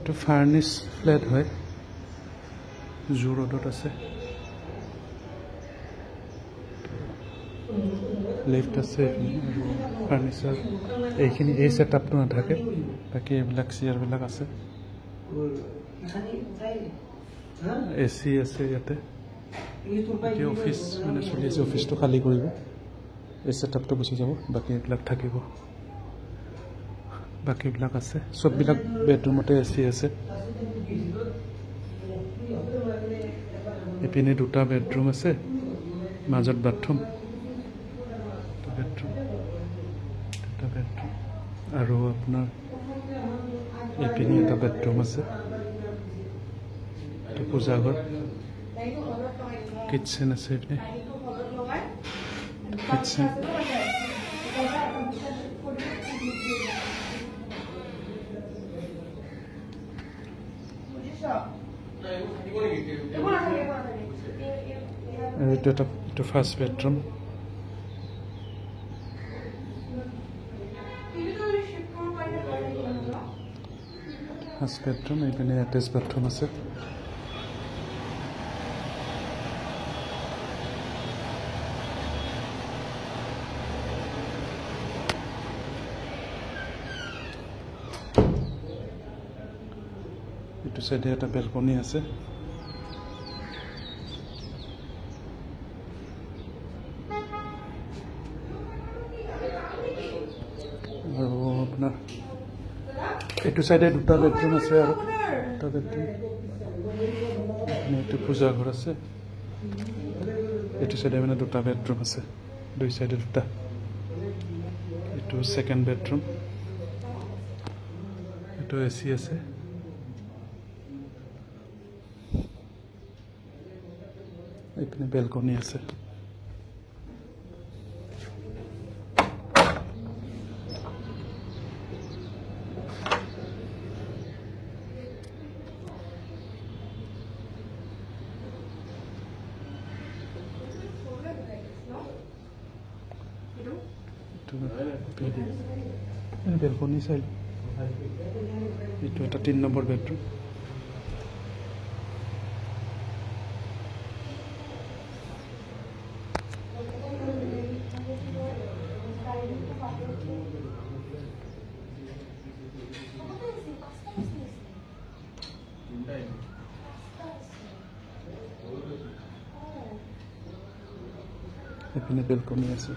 এইটো ফাৰ্নিছ ফ্লেট হয়, জু ৰোডত আছে। লিফ্ট আছে আৰু ফাৰ্নিচাৰ এইখিনি, এই ছেটআপটো নাথাকে, বাকী এইবিলাক চেয়াৰবিলাক আছে। AC আছে ইয়াতে। এতিয়া অফিচ মানে চলি আছে, অফিচটো খালী কৰিব, এই ছেটআপটো গুচি যাব, বাকী এইবিলাক থাকিব। বাকীবিলাক আছে, চববিলাক বেডৰুমতে AC আছে। ইপিনে দুটা বেডৰুম আছে, মাজত বাথৰুম, দুটা বেডৰুম আৰু আপোনাৰ ইপিনে এটা বেডৰুম আছে। এটা পূজাঘৰ, কিটচেন আছে ইপিনে, কিটচেন। এইটো ফাৰ্ষ্ট বেডৰুম। ফাৰ্ষ্ট বেডৰুম, এইপিনে এটেচ বাথৰুম আছে। এইটো চাইডে এটা বেলকনি আছে। আৰু আপোনাৰ এইটো চাইডে দুটা বেডৰুম আছে, আৰু দুটা বেডৰুম। এইটো পূজা ঘৰ আছে, এইটো চাইডে মানে দুটা বেডৰুম আছে, দুই চাইডে দুটা। এইটো ছেকেণ্ড বেডৰুম, এইটো AC আছে। এইপিনে বেলকনি আছে। বেলকনি চাইড, এইটো এটা 3 নম্বৰ বেডৰুম। এখানে বেলকনি আছে।